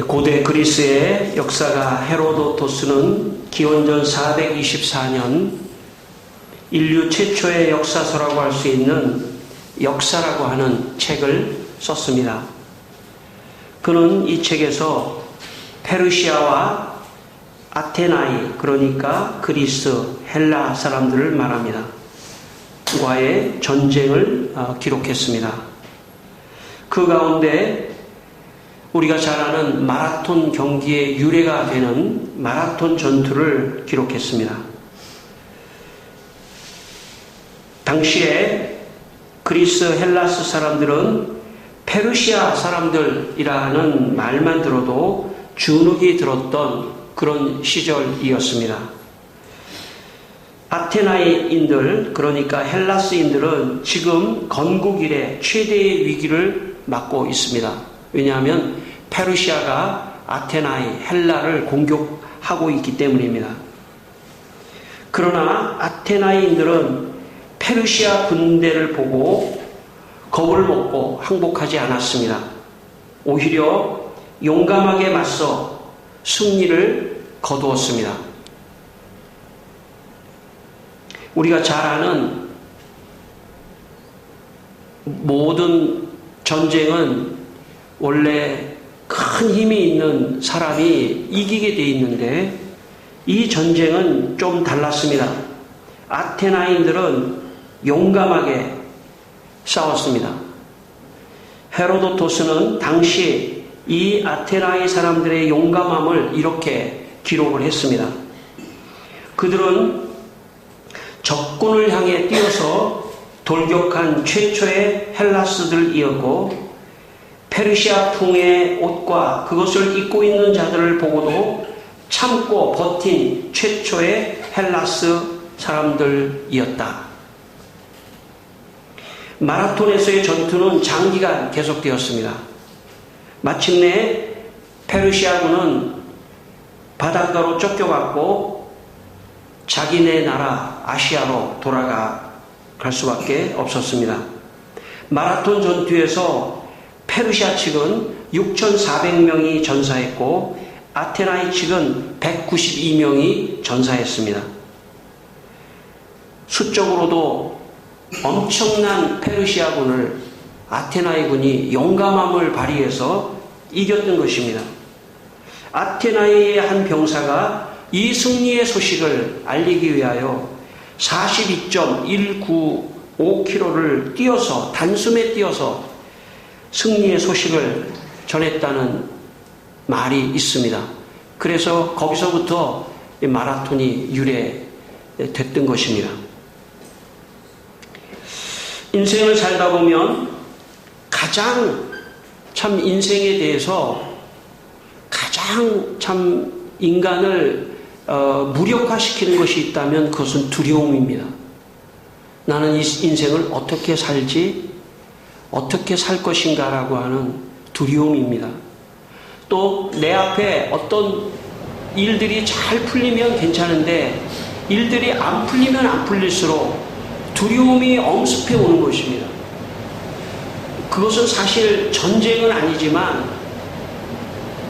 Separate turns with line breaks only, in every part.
고대 그리스의 역사가 헤로도토스는 기원전 424년 인류 최초의 역사서라고 할 수 있는 역사라고 하는 책을 썼습니다. 그는 이 책에서 페르시아와 아테나이, 그러니까 그리스, 헬라 사람들을 말합니다. 과의 전쟁을 기록했습니다. 그 가운데 우리가 잘 아는 마라톤 경기의 유래가 되는 마라톤 전투를 기록했습니다. 당시에 그리스, 헬라스 사람들은 페르시아 사람들이라는 말만 들어도 주눅이 들었던 그런 시절이었습니다. 아테나이인들, 그러니까 헬라스인들은 지금 건국 이래 최대의 위기를 맞고 있습니다. 왜냐하면 페르시아가 아테나이, 헬라를 공격하고 있기 때문입니다. 그러나 아테나이인들은 페르시아 군대를 보고 겁을 먹고 항복하지 않았습니다. 오히려 용감하게 맞서 승리를 거두었습니다. 우리가 잘 아는 모든 전쟁은 원래 큰 힘이 있는 사람이 이기게 돼 있는데 이 전쟁은 좀 달랐습니다. 아테나인들은 용감하게 싸웠습니다. 헤로도토스는 당시 이 아테나이 사람들의 용감함을 이렇게 기록을 했습니다. 그들은 적군을 향해 뛰어서 돌격한 최초의 헬라스들이었고 페르시아풍의 옷과 그것을 입고 있는 자들을 보고도 참고 버틴 최초의 헬라스 사람들이었다. 마라톤에서의 전투는 장기간 계속되었습니다. 마침내 페르시아군은 바닷가로 쫓겨갔고 자기네 나라 아시아로 돌아갈 수밖에 없었습니다. 마라톤 전투에서 페르시아 측은 6,400명이 전사했고 아테나이 측은 192명이 전사했습니다. 수적으로도 엄청난 페르시아군을 아테나이군이 용감함을 발휘해서 이겼던 것입니다. 아테나이의 한 병사가 이 승리의 소식을 알리기 위하여 42.195km를 뛰어서 단숨에 뛰어서 승리의 소식을 전했다는 말이 있습니다. 그래서 거기서부터 마라톤이 유래됐던 것입니다. 인생을 살다 보면 가장 참 인생에 대해서 가장 참 인간을 무력화시키는 것이 있다면 그것은 두려움입니다. 나는 이 인생을 어떻게 살지? 어떻게 살 것인가라고 하는 두려움입니다. 또 내 앞에 어떤 일들이 잘 풀리면 괜찮은데 일들이 안 풀리면 안 풀릴수록 두려움이 엄습해 오는 것입니다. 그것은 사실 전쟁은 아니지만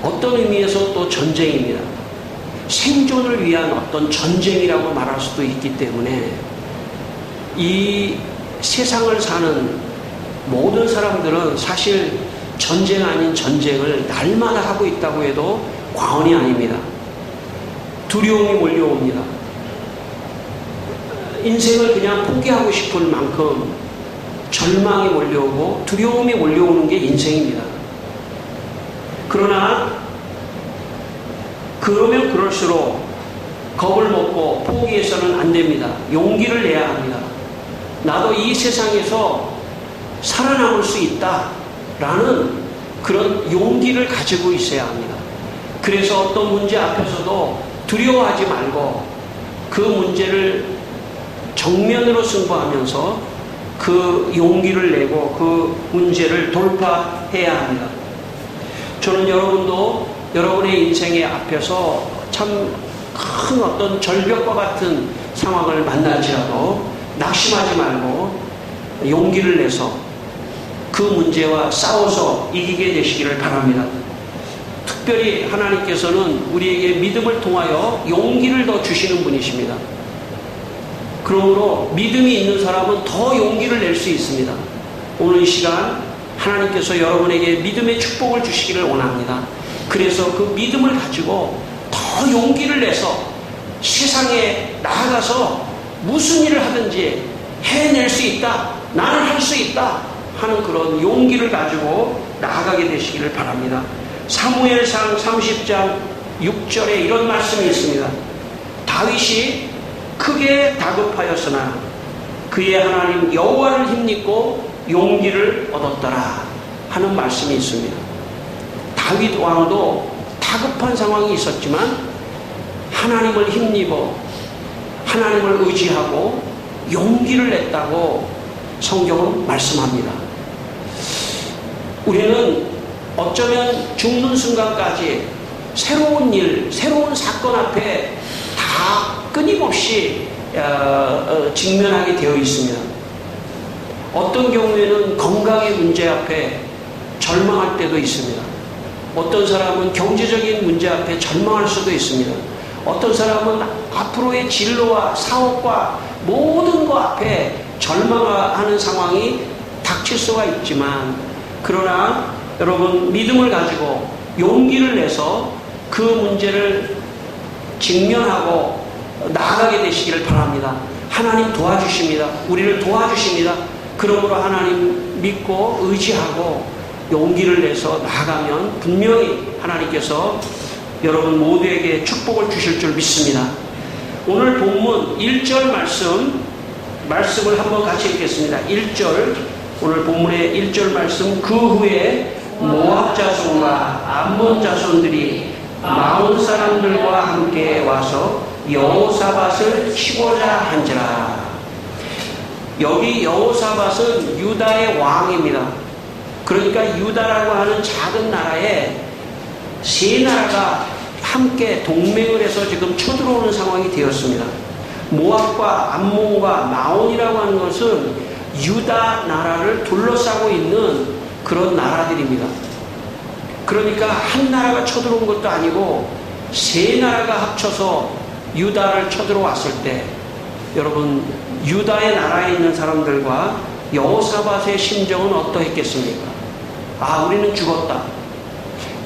어떤 의미에서 또 전쟁입니다. 생존을 위한 어떤 전쟁이라고 말할 수도 있기 때문에 이 세상을 사는 모든 사람들은 사실 전쟁 아닌 전쟁을 날마다 하고 있다고 해도 과언이 아닙니다. 두려움이 몰려옵니다. 인생을 그냥 포기하고 싶을 만큼 절망이 몰려오고 두려움이 몰려오는 게 인생입니다. 그러나 그러면 그럴수록 겁을 먹고 포기해서는 안 됩니다. 용기를 내야 합니다. 나도 이 세상에서 살아남을 수 있다라는 그런 용기를 가지고 있어야 합니다. 그래서 어떤 문제 앞에서도 두려워하지 말고 그 문제를 정면으로 승부하면서 그 용기를 내고 그 문제를 돌파해야 합니다. 저는 여러분도 여러분의 인생의 앞에서 참 큰 어떤 절벽과 같은 상황을 만날지라도 낙심하지 말고 용기를 내서 그 문제와 싸워서 이기게 되시기를 바랍니다. 특별히 하나님께서는 우리에게 믿음을 통하여 용기를 더 주시는 분이십니다. 그러므로 믿음이 있는 사람은 더 용기를 낼 수 있습니다. 오늘 이 시간 하나님께서 여러분에게 믿음의 축복을 주시기를 원합니다. 그래서 그 믿음을 가지고 더 용기를 내서 세상에 나아가서 무슨 일을 하든지 해낼 수 있다, 나는 할 수 있다 하는 그런 용기를 가지고 나아가게 되시기를 바랍니다. 사무엘상 30장 6절에 이런 말씀이 있습니다. 다윗이 크게 다급하였으나 그의 하나님 여호와를 힘입고 용기를 얻었더라 하는 말씀이 있습니다. 다윗 왕도 다급한 상황이 있었지만 하나님을 힘입어 하나님을 의지하고 용기를 냈다고 성경은 말씀합니다. 우리는 어쩌면 죽는 순간까지 새로운 일, 새로운 사건 앞에 다 끊임없이 직면하게 되어 있습니다. 어떤 경우에는 건강의 문제 앞에 절망할 때도 있습니다. 어떤 사람은 경제적인 문제 앞에 절망할 수도 있습니다. 어떤 사람은 앞으로의 진로와 사업과 모든 것 앞에 절망하는 상황이 닥칠 수가 있지만, 그러나 여러분 믿음을 가지고 용기를 내서 그 문제를 직면하고 나아가게 되시기를 바랍니다. 하나님 도와주십니다. 우리를 도와주십니다. 그러므로 하나님 믿고 의지하고 용기를 내서 나아가면 분명히 하나님께서 여러분 모두에게 축복을 주실 줄 믿습니다. 오늘 본문 1절 말씀을 한번 같이 읽겠습니다. 1절, 오늘 본문의 1절 말씀. 그 후에 모압 자손과 암몬 자손들이 마온 사람들과 함께 와서 여호사밧을 치고자 한지라. 여기 여호사밧은 유다의 왕입니다. 그러니까 유다라고 하는 작은 나라에 세 나라가 함께 동맹을 해서 지금 쳐들어오는 상황이 되었습니다. 모압과 암몬과 마온이라고 하는 것은 유다 나라를 둘러싸고 있는 그런 나라들입니다. 그러니까 한 나라가 쳐들어온 것도 아니고 세 나라가 합쳐서 유다를 쳐들어왔을 때, 여러분 유다의 나라에 있는 사람들과 여호사밧의 심정은 어떠했겠습니까? 아, 우리는 죽었다.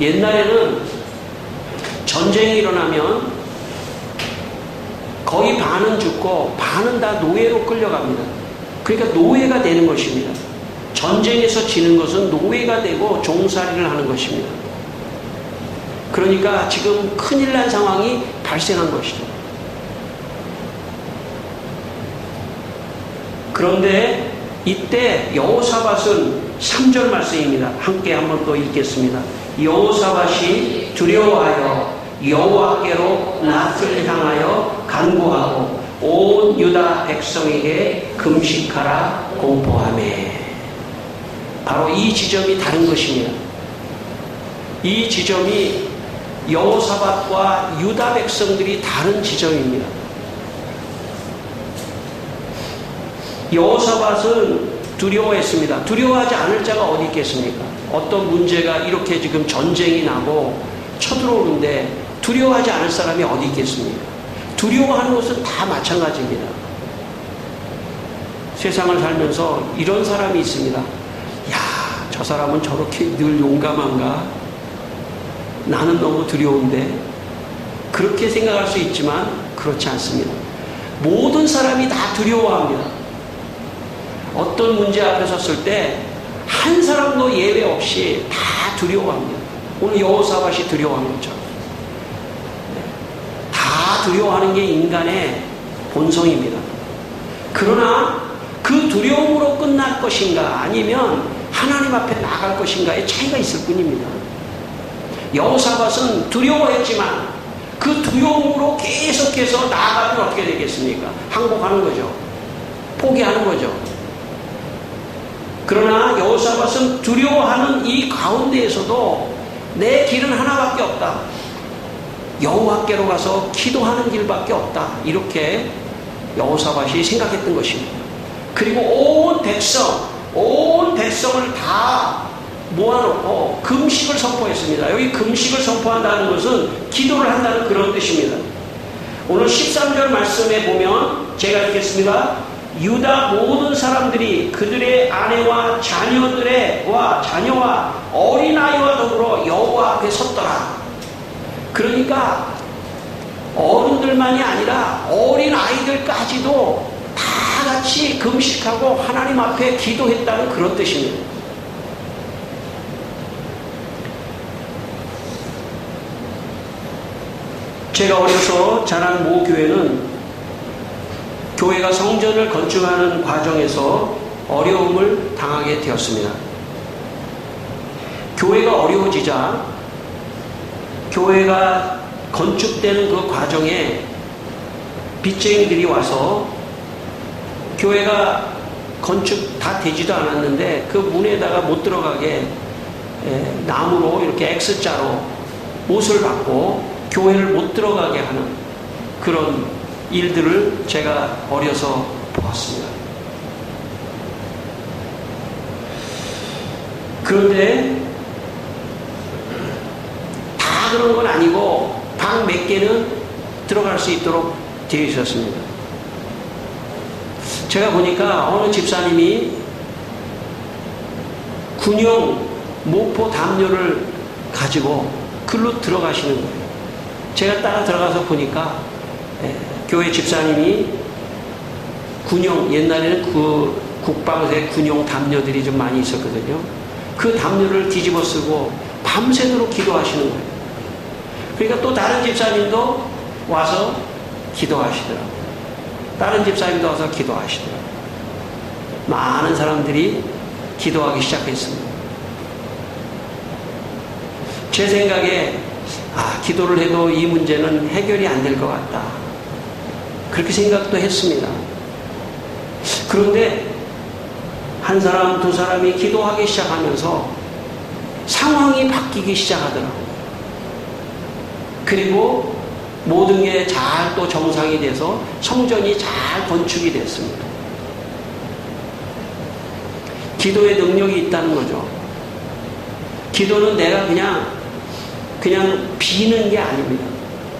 옛날에는 전쟁이 일어나면 거의 반은 죽고 반은 다 노예로 끌려갑니다. 그러니까 노예가 되는 것입니다. 전쟁에서 지는 것은 노예가 되고 종살이를 하는 것입니다. 그러니까 지금 큰일 난 상황이 발생한 것이죠. 그런데 이때 여호사밧은 3절 말씀입니다. 함께 한번 더 읽겠습니다. 여호사밧이 두려워하여 여호와께로 낯을 향하여 간구하고 온 유다 백성에게 금식하라 공포하매. 바로 이 지점이 다른 것입니다. 이 지점이 여호사밧과 유다 백성들이 다른 지점입니다. 여호사밧은 두려워했습니다. 두려워하지 않을 자가 어디 있겠습니까? 어떤 문제가 이렇게 지금 전쟁이 나고 쳐들어오는데 두려워하지 않을 사람이 어디 있겠습니까? 두려워하는 것은 다 마찬가지입니다. 세상을 살면서 이런 사람이 있습니다. 야, 저 사람은 저렇게 늘 용감한가? 나는 너무 두려운데. 그렇게 생각할 수 있지만 그렇지 않습니다. 모든 사람이 다 두려워합니다. 어떤 문제 앞에 섰을 때 한 사람도 예외 없이 다 두려워합니다. 오늘 여호사밧이 두려워한 거죠. 다 두려워하는 게 인간의 본성입니다. 그러나 그 두려움으로 끝날 것인가 아니면 하나님 앞에 나갈 것인가의 차이가 있을 뿐입니다. 여호사밧은 두려워했지만 그 두려움으로 계속해서 나아가면 어떻게 되겠습니까? 항복하는 거죠. 포기하는 거죠. 그러나 여호사밧은 두려워하는 이 가운데에서도 내 길은 하나밖에 없다. 여호와께로 가서 기도하는 길밖에 없다. 이렇게 여호사밧이 생각했던 것입니다. 그리고 온 백성을 다 모아놓고 금식을 선포했습니다. 여기 금식을 선포한다는 것은 기도를 한다는 그런 뜻입니다. 오늘 13절 말씀에 보면 제가 읽겠습니다. 유다 모든 사람들이 그들의 아내와 자녀와 어린아이와 더불어 여호와 앞에 섰더라. 그러니까 어른들만이 아니라 어린아이들까지도 다 같이 금식하고 하나님 앞에 기도했다는 그런 뜻입니다. 제가 어려서 자란 모 교회는 교회가 성전을 건축하는 과정에서 어려움을 당하게 되었습니다. 교회가 어려워지자 교회가 건축되는 그 과정에 빚쟁이들이 와서 교회가 건축 다 되지도 않았는데 그 문에다가 못 들어가게 나무로 이렇게 X자로 못을 박고 교회를 못 들어가게 하는 그런 일들을 제가 어려서 보았습니다. 그런데 다 그런 건 아니고 방 몇 개는 들어갈 수 있도록 되어 있었습니다. 제가 보니까 어느 집사님이 군용 모포 담요를 가지고 글로 들어가시는 거예요. 제가 따라 들어가서 보니까 교회 집사님이 군용, 옛날에는 그 국방세 군용 담요들이 좀 많이 있었거든요. 그 담요를 뒤집어 쓰고 밤새도록 기도하시는 거예요. 그러니까 또 다른 집사님도 와서 기도하시더라고요. 다른 집사님도 와서 기도하시더라고요. 많은 사람들이 기도하기 시작했습니다. 제 생각에 기도를 해도 이 문제는 해결이 안 될 것 같다. 그렇게 생각도 했습니다. 그런데 한 사람, 두 사람이 기도하기 시작하면서 상황이 바뀌기 시작하더라고요. 그리고 모든 게 잘 또 정상이 돼서 성전이 잘 건축이 됐습니다. 기도의 능력이 있다는 거죠. 기도는 내가 그냥 비는 게 아닙니다.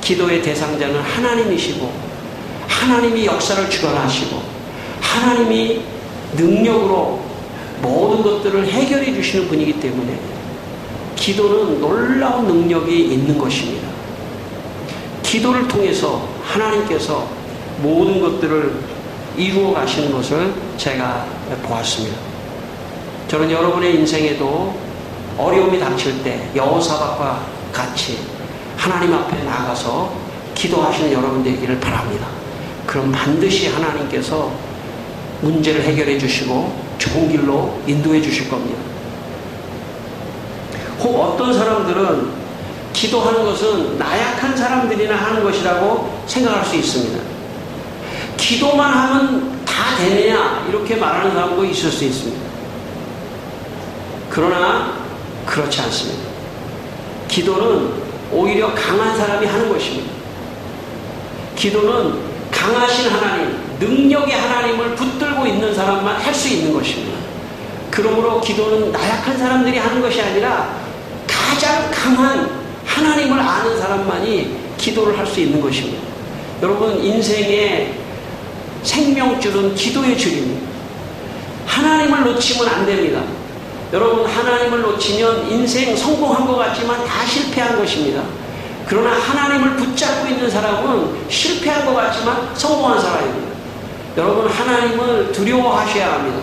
기도의 대상자는 하나님이시고 하나님이 역사를 주관하시고 하나님이 능력으로 모든 것들을 해결해 주시는 분이기 때문에 기도는 놀라운 능력이 있는 것입니다. 기도를 통해서 하나님께서 모든 것들을 이루어 가시는 것을 제가 보았습니다. 저는 여러분의 인생에도 어려움이 닥칠 때 여호사밧과 같이 하나님 앞에 나가서 기도하시는 여러분 되기를 바랍니다. 그럼 반드시 하나님께서 문제를 해결해 주시고 좋은 길로 인도해 주실 겁니다. 혹 어떤 사람들은 기도하는 것은 나약한 사람들이나 하는 것이라고 생각할 수 있습니다. 기도만 하면 다 되느냐 이렇게 말하는 사람도 있을 수 있습니다. 그러나 그렇지 않습니다. 기도는 오히려 강한 사람이 하는 것입니다. 기도는 강하신 하나님, 능력의 하나님을 붙들고 있는 사람만 할 수 있는 것입니다. 그러므로 기도는 나약한 사람들이 하는 것이 아니라 가장 강한 하나님을 아는 사람만이 기도를 할 수 있는 것입니다. 여러분, 인생의 생명줄은 기도의 줄입니다. 하나님을 놓치면 안 됩니다. 여러분, 하나님을 놓치면 인생 성공한 것 같지만 다 실패한 것입니다. 그러나 하나님을 붙잡고 있는 사람은 실패한 것 같지만 성공한 사람입니다. 여러분, 하나님을 두려워하셔야 합니다.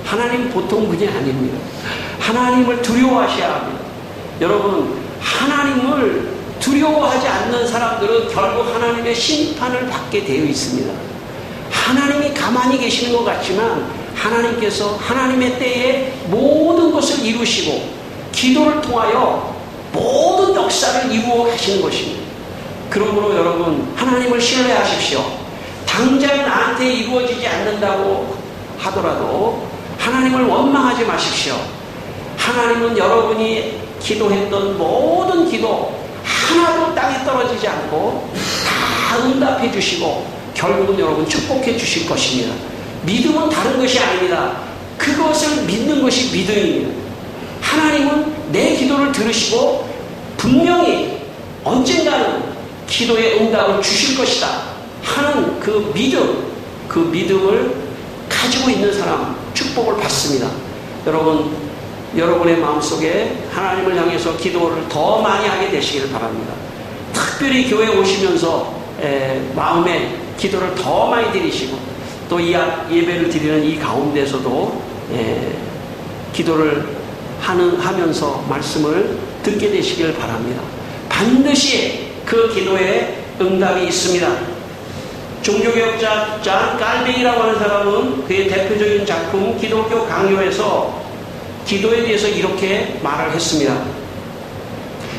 하나님 보통 분이 아닙니다. 하나님을 두려워하셔야 합니다. 여러분, 하나님을 두려워하지 않는 사람들은 결국 하나님의 심판을 받게 되어 있습니다. 하나님이 가만히 계시는 것 같지만 하나님께서 하나님의 때에 모든 것을 이루시고 기도를 통하여 모든 역사를 이루어 가시는 것입니다. 그러므로 여러분, 하나님을 신뢰하십시오. 당장 나한테 이루어지지 않는다고 하더라도 하나님을 원망하지 마십시오. 하나님은 여러분이 기도했던 모든 기도 하나도 땅에 떨어지지 않고 다 응답해 주시고 결국은 여러분 축복해 주실 것입니다. 믿음은 다른 것이 아닙니다. 그것을 믿는 것이 믿음입니다. 하나님은 내 기도를 들으시고 분명히 언젠가는 기도의 응답을 주실 것이다 하는 그 믿음을 가지고 있는 사람 축복을 받습니다. 여러분, 여러분의 마음속에 하나님을 향해서 기도를 더 많이 하게 되시기를 바랍니다. 특별히 교회 오시면서 마음에 기도를 더 많이 드리시고 또 이 예배를 드리는 이 가운데서도 기도를 하면서 말씀을 듣게 되시길 바랍니다. 반드시 그 기도에 응답이 있습니다. 종교개혁자 잔 깔뱅이라고 하는 사람은 그의 대표적인 작품 기독교 강요에서 기도에 대해서 이렇게 말을 했습니다.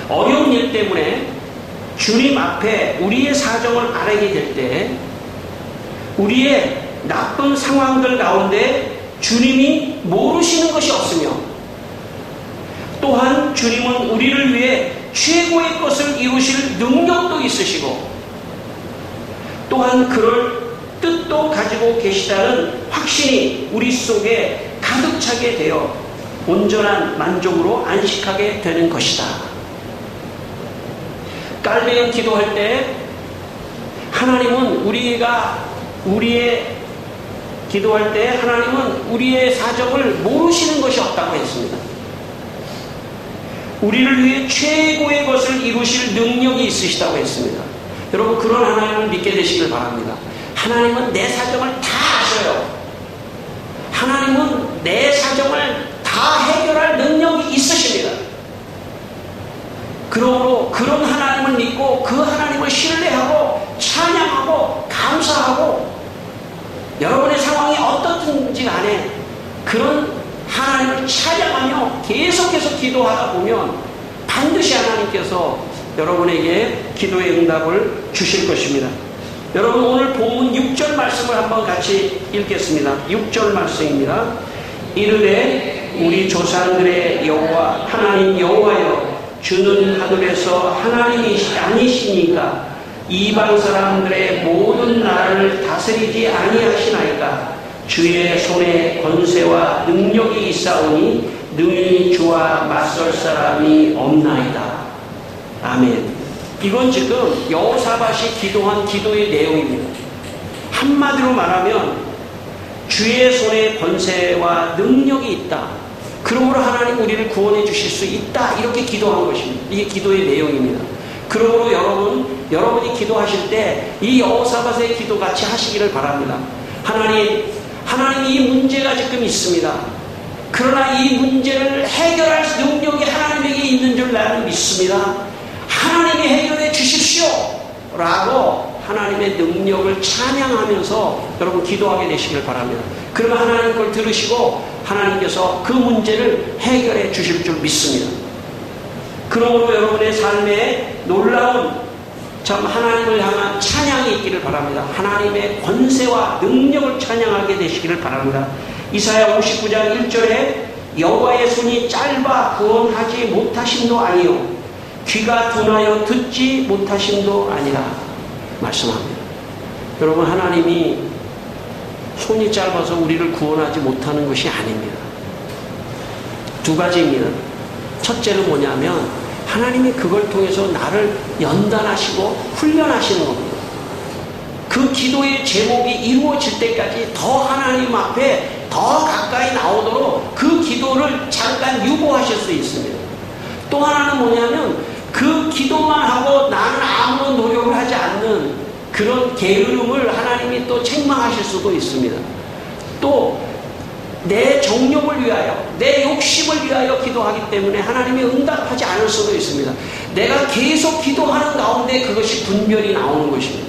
어려운 일 때문에 주님 앞에 우리의 사정을 아뢰게 될 때 우리의 나쁜 상황들 가운데 주님이 모르시는 것이 없으며 또한 주님은 우리를 위해 최고의 것을 이루실 능력도 있으시고 또한 그럴 뜻도 가지고 계시다는 확신이 우리 속에 가득 차게 되어 온전한 만족으로 안식하게 되는 것이다. 깔뱅이 기도할 때 하나님은 우리의 기도할 때 하나님은 우리의 사정을 모르시는 것이 없다고 했습니다. 우리를 위해 최고의 것을 이루실 능력이 있으시다고 했습니다. 여러분, 그런 하나님을 믿게 되시길 바랍니다. 하나님은 내 사정을 다 아셔요. 하나님은 내 사정을 다 해결할 능력이 있으십니다. 그러므로 그런 하나님을 믿고 그 하나님을 신뢰하고 찬양하고 감사하고 여러분의 상황이 어떻든지 간에 그런 하나님을 찬양하며 계속해서 기도하다 보면 반드시 하나님께서 여러분에게 기도의 응답을 주실 것입니다. 여러분, 오늘 본문 6절 말씀을 한번 같이 읽겠습니다. 6절 말씀입니다. 이르되 우리 조상들의 여호와 하나님 여호와여, 주는 하늘에서 하나님이 아니시니까 이방 사람들의 모든 나라를 다스리지 아니하시나이까. 주의 손에 권세와 능력이 있사오니 능히 주와 맞설 사람이 없나이다. 아멘. 이건 지금 여호사밧이 기도한 기도의 내용입니다. 한마디로 말하면 주의 손에 권세와 능력이 있다. 그러므로 하나님 우리를 구원해 주실 수 있다. 이렇게 기도한 것입니다. 이게 기도의 내용입니다. 그러므로 여러분이 기도하실 때 이 여호사밧의 기도같이 하시기를 바랍니다. 하나님 이 문제가 지금 있습니다. 그러나 이 문제를 해결할 능력이 하나님에게 있는 줄 나는 믿습니다. 하나님이 해결해 주십시오 라고 하나님의 능력을 찬양하면서 여러분 기도하게 되시길 바랍니다. 그러면 하나님 그걸 들으시고 하나님께서 그 문제를 해결해 주실 줄 믿습니다. 그러므로 여러분의 삶에 놀라운 참 하나님을 향한 찬양이 있기를 바랍니다. 하나님의 권세와 능력을 찬양하게 되시기를 바랍니다. 이사야 59장 1절에 여호와의 손이 짧아 구원하지 못하심도 아니요 귀가 둔하여 듣지 못하심도 아니라 말씀합니다. 여러분, 하나님이 손이 짧아서 우리를 구원하지 못하는 것이 아닙니다. 두 가지입니다. 첫째는 뭐냐면 하나님이 그걸 통해서 나를 연단하시고 훈련하시는 겁니다. 그 기도의 제목이 이루어질 때까지 더 하나님 앞에 더 가까이 나오도록 그 기도를 잠깐 유보하실 수 있습니다. 또 하나는 뭐냐면 그 기도만 하고 나는 아무런 노력을 하지 않는 그런 게으름을 하나님이 또 책망하실 수도 있습니다. 또 내 정욕을 위하여, 내 욕심을 위하여 기도하기 때문에 하나님이 응답하지 않을 수도 있습니다. 내가 계속 기도하는 가운데 그것이 분별이 나오는 것입니다.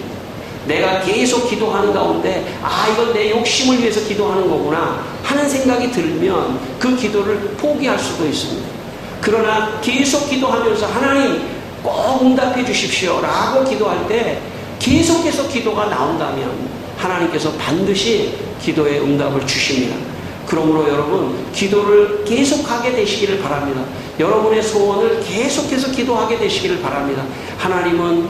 내가 계속 기도하는 가운데 이건 내 욕심을 위해서 기도하는 거구나 하는 생각이 들면 그 기도를 포기할 수도 있습니다. 그러나 계속 기도하면서 하나님 꼭 응답해 주십시오 라고 기도할 때 계속해서 기도가 나온다면 하나님께서 반드시 기도의 응답을 주십니다. 그러므로 여러분 기도를 계속하게 되시기를 바랍니다. 여러분의 소원을 계속해서 기도하게 되시기를 바랍니다. 하나님은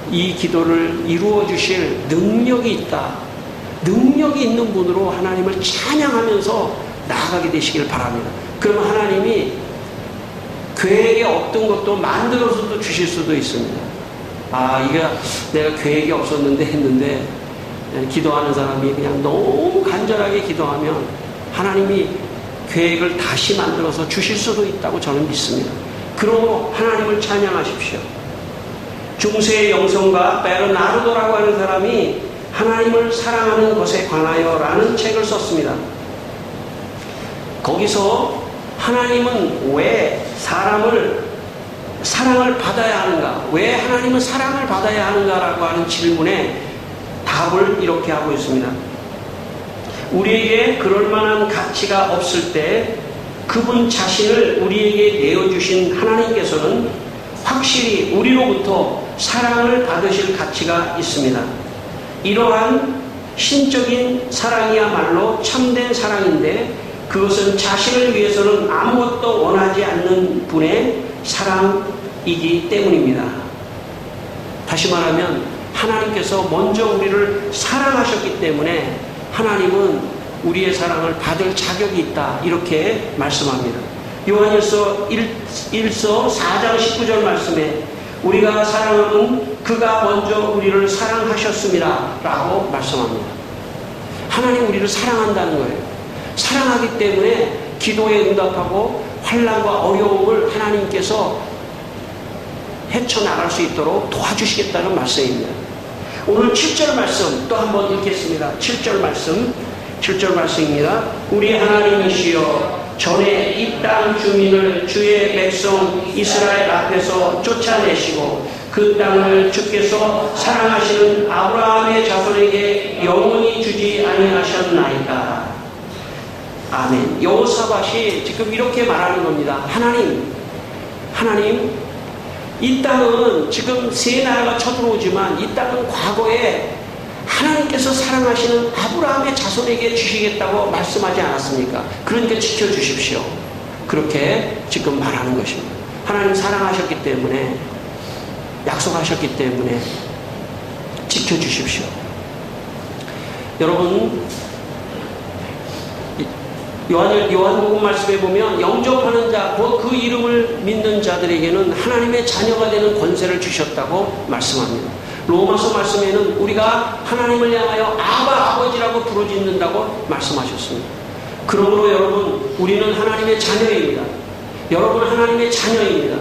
이 기도를 이루어 주실 능력이 있다. 능력이 있는 분으로 하나님을 찬양하면서 나아가게 되시기를 바랍니다. 그러면 하나님이 계획에 없던 것도 만들어서도 주실 수도 있습니다. 이게 내가 계획이 없었는데 했는데, 기도하는 사람이 그냥 너무 간절하게 기도하면 하나님이 계획을 다시 만들어서 주실 수도 있다고 저는 믿습니다. 그러므로 하나님을 찬양하십시오. 중세의 영성가 베르나르도라고 하는 사람이 하나님을 사랑하는 것에 관하여 라는 책을 썼습니다. 거기서 하나님은 왜 사랑을 받아야 하는가, 왜 하나님은 사랑을 받아야 하는가라고 하는 질문에 답을 이렇게 하고 있습니다. 우리에게 그럴 만한 가치가 없을 때 그분 자신을 우리에게 내어주신 하나님께서는 확실히 우리로부터 사랑을 받으실 가치가 있습니다. 이러한 신적인 사랑이야말로 참된 사랑인데, 그것은 자신을 위해서는 아무것도 원하지 않는 분의 사랑이기 때문입니다. 다시 말하면 하나님께서 먼저 우리를 사랑하셨기 때문에 하나님은 우리의 사랑을 받을 자격이 있다, 이렇게 말씀합니다. 요한일서 1서 4장 19절 말씀에 우리가 사랑하면 그가 먼저 우리를 사랑하셨습니다 라고 말씀합니다. 하나님 우리를 사랑한다는 거예요. 사랑하기 때문에 기도에 응답하고 환난과 어려움을 하나님께서 헤쳐나갈 수 있도록 도와주시겠다는 말씀입니다. 오늘 7절 말씀 또 한번 읽겠습니다. 7절 말씀입니다. 우리 하나님이시여, 전에 이 땅 주민을 주의 백성 이스라엘 앞에서 쫓아내시고 그 땅을 주께서 사랑하시는 아브라함의 자손에게 영원히 주지 아니하셨나이까. 아멘. 여호사밧이 지금 이렇게 말하는 겁니다. 하나님, 이 땅은 지금 세 나라가 쳐들어오지만 이 땅은 과거에 하나님께서 사랑하시는 아브라함의 자손에게 주시겠다고 말씀하지 않았습니까? 그러니까 지켜주십시오. 그렇게 지금 말하는 것입니다. 하나님 사랑하셨기 때문에, 약속하셨기 때문에 지켜주십시오. 여러분, 요한복음 말씀에 보면 영접하는 자, 곧 그 이름을 믿는 자들에게는 하나님의 자녀가 되는 권세를 주셨다고 말씀합니다. 로마서 말씀에는 우리가 하나님을 향하여 아버지라고 부르짖는다고 말씀하셨습니다. 그러므로 여러분, 우리는 하나님의 자녀입니다. 여러분은 하나님의 자녀입니다.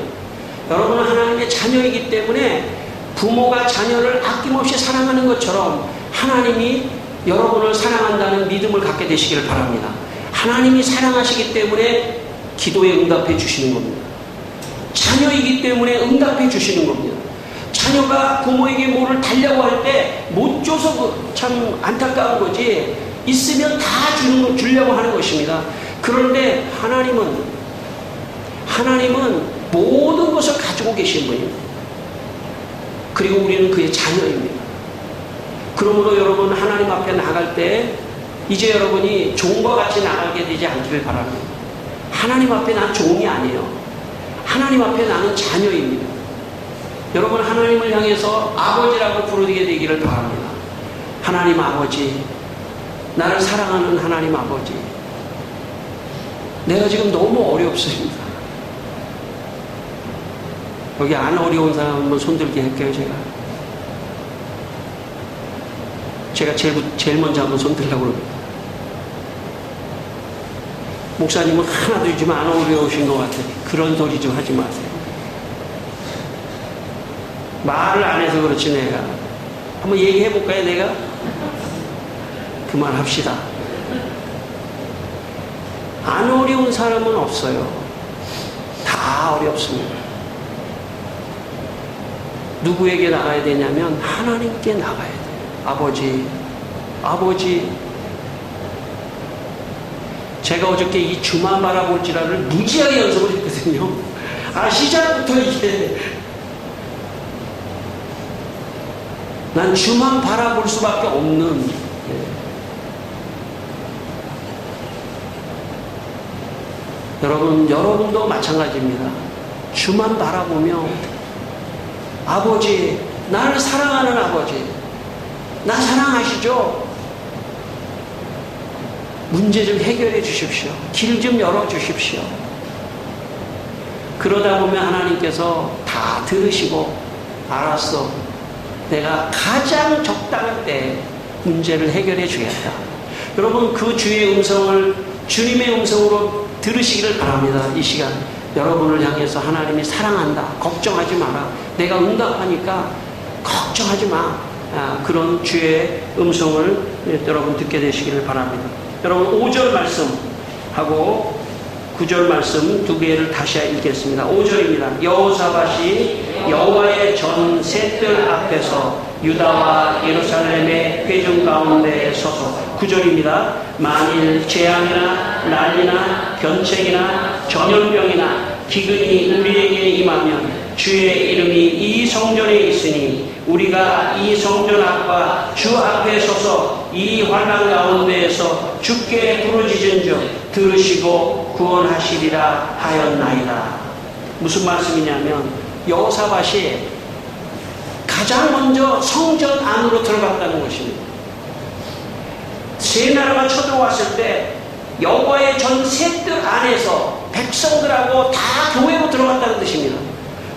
여러분은 하나님의 자녀이기 때문에 부모가 자녀를 아낌없이 사랑하는 것처럼 하나님이 여러분을 사랑한다는 믿음을 갖게 되시기를 바랍니다. 하나님이 사랑하시기 때문에 기도에 응답해 주시는 겁니다. 자녀이기 때문에 응답해 주시는 겁니다. 자녀가 부모에게 뭐를 달라고 할 때 못 줘서 참 안타까운 거지, 있으면 다 주려고 하는 것입니다. 그런데 하나님은 모든 것을 가지고 계신 분입니다. 그리고 우리는 그의 자녀입니다. 그러므로 여러분, 하나님 앞에 나갈 때 이제 여러분이 종과 같이 나가게 되지 않기를 바랍니다. 하나님 앞에 난 종이 아니에요. 하나님 앞에 나는 자녀입니다. 여러분, 하나님을 향해서 아버지라고 부르게 되기를 바랍니다. 하나님 아버지, 나를 사랑하는 하나님 아버지, 내가 지금 너무 어렵습니다. 여기 안 어려운 사람 한번 손들게 할게요. 제가 제일 먼저 한번 손들려고 그럽니다. 목사님은 하나도 요즘 안 어려우신 것 같아요. 그런 소리 좀 하지 마세요. 말을 안 해서 그렇지, 내가. 한번 얘기해볼까요, 내가? 그만합시다. 안 어려운 사람은 없어요. 다 어렵습니다. 누구에게 나가야 되냐면 하나님께 나가야 돼요. 아버지, 제가 어저께 이 주만 바라볼지라를 무지하게 연습을 했거든요. 시작부터 이게 난 주만 바라볼 수밖에 없는, 여러분도 마찬가지입니다. 주만 바라보며 아버지, 나를 사랑하는 아버지, 나 사랑하시죠? 문제 좀 해결해 주십시오. 길 좀 열어 주십시오. 그러다 보면 하나님께서 다 들으시고 알았어. 내가 가장 적당할 때 문제를 해결해 주겠다. 여러분 그 주의 음성을 주님의 음성으로 들으시기를 바랍니다. 이 시간 여러분을 향해서 하나님이 사랑한다. 걱정하지 마라. 내가 응답하니까 걱정하지 마. 그런 주의 음성을 여러분 듣게 되시기를 바랍니다. 여러분 5절 말씀하고 9절 말씀 두 개를 다시 읽겠습니다. 5절입니다. 여호사밧이 여호와의 전 셋들 앞에서 유다와 예루살렘의 회중 가운데 서서 9절입니다. 만일 재앙이나 난리나 변책이나 전염병이나 기근이 우리에게 임하면 주의 이름이 이 성전에 있으니 우리가 이 성전 앞과 주 앞에 서서 이 환난 가운데에서 주께 부르짖은 즉 들으시고 구원하시리라 하였나이다. 무슨 말씀이냐면 여호사밧이 가장 먼저 성전 안으로 들어갔다는 것입니다. 세 나라가 쳐들어왔을 때 여호와의 전 셋들 안에서 백성들하고 다 교회로 들어갔다는 뜻입니다.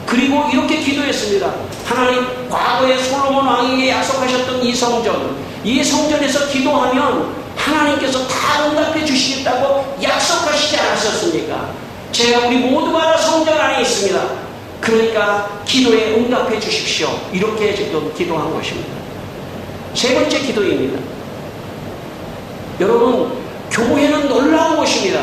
그리고 이렇게 기도했습니다. 하나님, 과거에 솔로몬 왕에게 약속하셨던 이 성전에서 기도하면 하나님께서 다 응답해 주시겠다고 약속하시지 않았었습니까? 제가 우리 모두가 성전 안에 있습니다. 그러니까 기도에 응답해 주십시오. 이렇게 지금 기도한 것입니다. 세 번째 기도입니다. 여러분, 교회는 놀라운 곳입니다.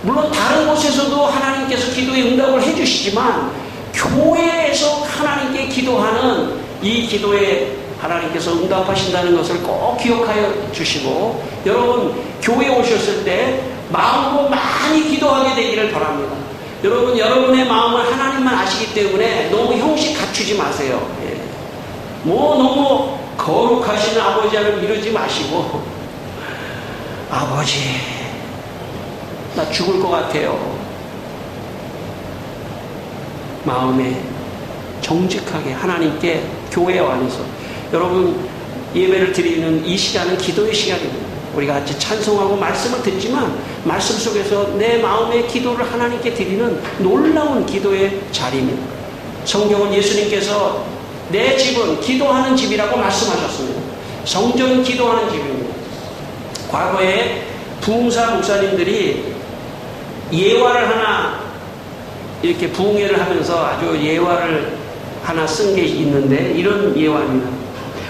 물론 다른 곳에서도 하나님께서 기도에 응답을 해 주시지만 교회에서 하나님께 기도하는 이 기도에 하나님께서 응답하신다는 것을 꼭 기억하여 주시고, 여러분 교회에 오셨을 때 마음으로 많이 기도하게 되기를 바랍니다. 여러분, 여러분의 마음을 하나님만 아시기 때문에 너무 형식 갖추지 마세요. 뭐 너무 거룩하신 아버지 하면 이러지 마시고, 아버지 나 죽을 것 같아요. 마음에 정직하게 하나님께 교회에 와서, 여러분 예배를 드리는 이 시간은 기도의 시간입니다. 우리가 같이 찬송하고 말씀을 듣지만 말씀 속에서 내 마음의 기도를 하나님께 드리는 놀라운 기도의 자리입니다. 성경은 예수님께서 내 집은 기도하는 집이라고 말씀하셨습니다. 성전은 기도하는 집입니다. 과거에 부흥사 목사님들이 예화를 하나 이렇게 부흥회를 하면서 아주 예화를 하나 쓴 게 있는데, 이런 예화입니다.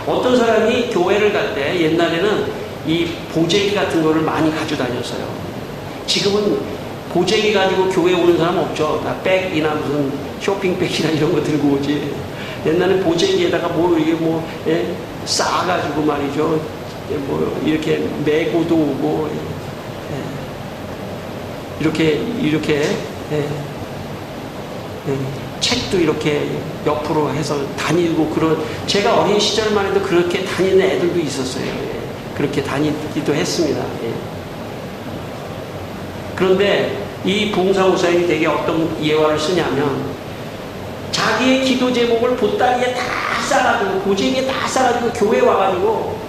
어떤 사람이 교회를 갈 때 옛날에는 이 보재기 같은 거를 많이 가지고 다녔어요. 지금은 보재기 가지고 교회 오는 사람 없죠. 다 백이나 무슨 쇼핑백이나 이런 거 들고 오지. 옛날에 보재기에다가 싸가지고 말이죠. 이렇게 메고도 오고, 이렇게 책도 이렇게 옆으로 해서 다니고, 그런, 제가 어린 시절만 해도 그렇게 다니는 애들도 있었어요. 그렇게 다니기도 했습니다. 그런데 이 부흥사 목사님이 되게 어떤 예화를 쓰냐면, 자기의 기도 제목을 보따리에 다 싸가지고, 보재기에 다 싸가지고 교회에 와가지고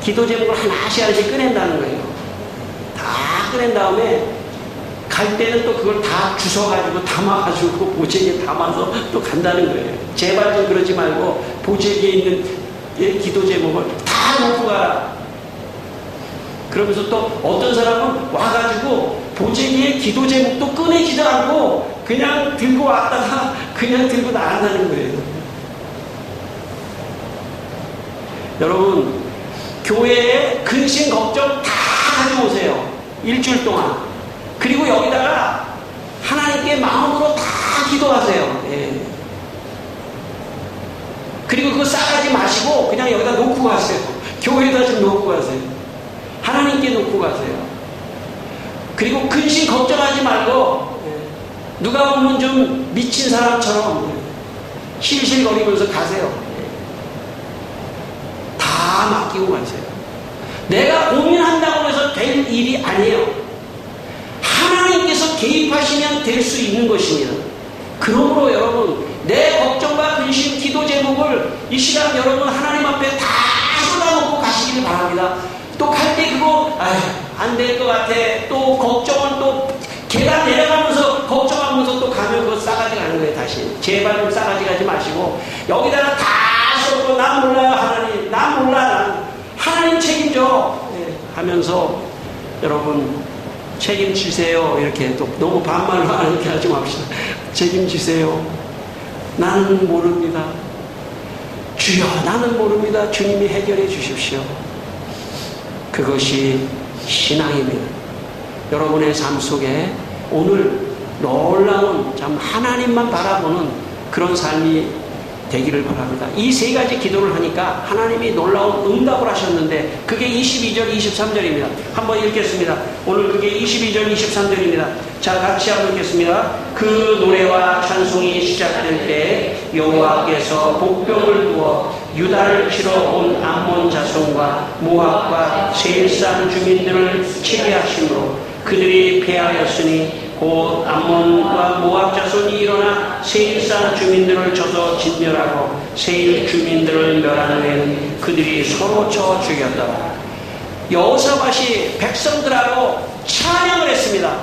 기도 제목을 하나씩 꺼낸다는 거예요. 다 꺼낸 다음에 갈 때는 또 그걸 다 주워가지고 담아가지고 보재기에 담아서 또 간다는 거예요. 제발 좀 그러지 말고 보재기에 있는 기도 제목을 다 놓고 가라. 그러면서 또 어떤 사람은 와가지고 보재기에 기도 제목도 꺼내지도 않고 그냥 들고 왔다가 그냥 들고 나간다는 거예요. 여러분, 교회에 근심 걱정 다 가져오세요. 일주일 동안. 그리고 여기다가 하나님께 마음으로 다 기도하세요. 그리고 그거 싸가지 마시고 그냥 여기다 놓고 가세요. 교회에다 좀 놓고 가세요. 하나님께 놓고 가세요. 그리고 근심 걱정하지 말고 누가 보면 좀 미친 사람처럼 실실거리면서 가세요. 다 맡기고 가세요. 내가 고민한다고 해서 될 일이 아니에요. 하나님께서 개입하시면 될 수 있는 것입니다. 그러므로 여러분, 내 걱정과 근심, 기도 제목을 이 시간 여러분 하나님 앞에 다 쏟아놓고 가시길 바랍니다. 또 갈 때 그거 안 될 것 같아. 또 걱정은 또 계단 내려가면서 걱정하면서 하시. 제발 좀 싸가지 가지 마시고 여기다가 다 쏟고 난 몰라요 하나님. 난 몰라. 하나님 책임져. 하면서 여러분 책임지세요. 이렇게 또 너무 반말로 이렇게 하지 맙시다. 책임지세요. 나는 모릅니다. 주여 나는 모릅니다. 주님이 해결해 주십시오. 그것이 신앙입니다. 여러분의 삶 속에 오늘 놀라운 참 하나님만 바라보는 그런 삶이 되기를 바랍니다. 이 세 가지 기도를 하니까 하나님이 놀라운 응답을 하셨는데 그게 22절 23절입니다. 한번 읽겠습니다. 오늘 그게 22절 23절입니다. 자, 같이 한번 읽겠습니다. 그 노래와 찬송이 시작될 때 여호와께서 복병을 두어 유다를 치러 온 암몬 자손과 모압과 세일산 주민들을 치게하심으로 그들이 패하였으니 곧 암몬과 모압 자손이 일어나 세일산 주민들을 쳐서 진멸하고 세일 주민들을 멸한 후에는 그들이 서로 쳐 죽였더라. 여호사밧이 백성들하고 찬양을 했습니다.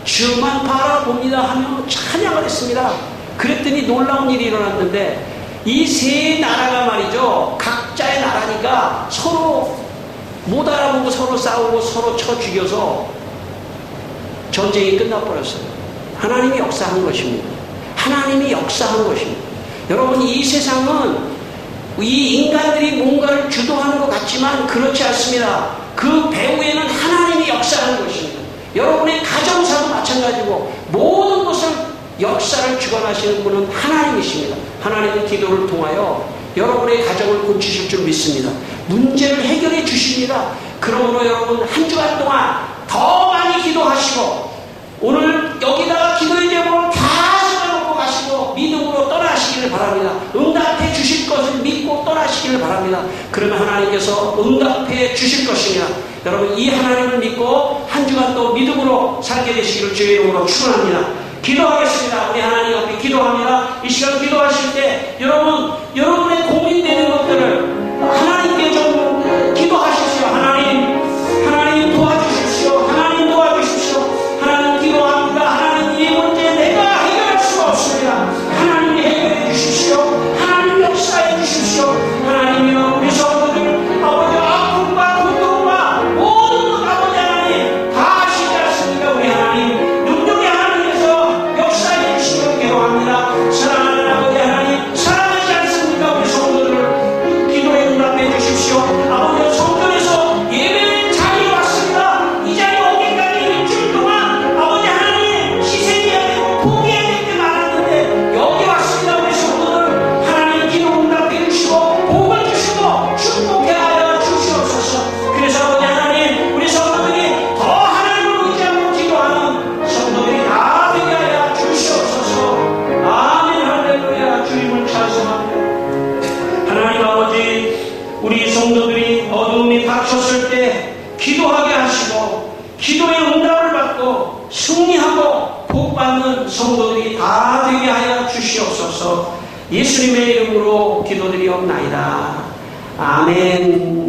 주만 바라봅니다 하며 찬양을 했습니다. 그랬더니 놀라운 일이 일어났는데 이 세 나라가 말이죠, 각자의 나라니까 서로 못 알아보고 서로 싸우고 서로 쳐 죽여서 전쟁이 끝나버렸어요. 하나님이 역사한 것입니다. 하나님이 역사한 것입니다. 여러분, 이 세상은 이 인간들이 뭔가를 주도하는 것 같지만 그렇지 않습니다. 그 배후에는 하나님이 역사하는 것입니다. 여러분의 가정사도 마찬가지고 모든 것을 역사를 주관하시는 분은 하나님이십니다. 하나님의 기도를 통하여 여러분의 가정을 고치실 줄 믿습니다. 문제를 해결해 주십니다. 그러므로 여러분 한 주간 동안 더 많이 기도하시고 오늘 여기다가 기도의 제목을 다 써놓고 가시고 믿음으로 떠나시기를 바랍니다. 응답해 주실 것을 믿고 떠나시기를 바랍니다. 그러면 하나님께서 응답해 주실 것입니다. 여러분 이 하나님을 믿고 한 주간도 믿음으로 살게 되시기를 주의 이름으로 축원합니다. 기도하겠습니다. 우리 하나님 앞에 기도합니다. 이 시간 기도하실 때 여러분의 고민되는 것들을 하나님께 좀 기도하십시오. 하나님 도와주십시오. 하나님 도와주십시오. 하나님 기도합니다. 하나님 이 문제 내가 해결할 수가 없습니다. 하나님이 해결해 주십시오. 하나님 역사해 주십시오. 하나님이여 우리 성도들 아버지 아픔과 고통과 모든 것 아버지 하나님 다 아시지 않습니까? 우리 하나님 능력의 하나님께서 역사해 주시길 기도합니다. 사랑하는 아버지 하나님 사랑하지 않습니까? 우리 성도들을 기도에 응답해 주십시오. 아버지 성전에서 예배의 자리에 왔습니다. 이 자리에 오기까지 일주일 동안 아버지 하나님 희생해야 되고 포기해야 될 게 많았는데 여기 왔습니다. 우리 성도들 하나님 기도 응답해 주시고 복을 주시고 축복해 하여 주시옵소서. 그래서 아버지 하나님 우리 성도들이 더 하나님을 의지하고 기도하는 성도들이 다 되게 하여 주시옵소서. 아멘. 할렐루야. 주님을 찬송합니다. 하나님 아버지 우리 성도들이 어두움이 닥쳤을 때 기도하게 하시고 기도의 응답을 받고 승리하고 복받는 성도들이 다 되게 하여 주시옵소서. 예수님의 이름으로 기도드리옵나이다. 아멘.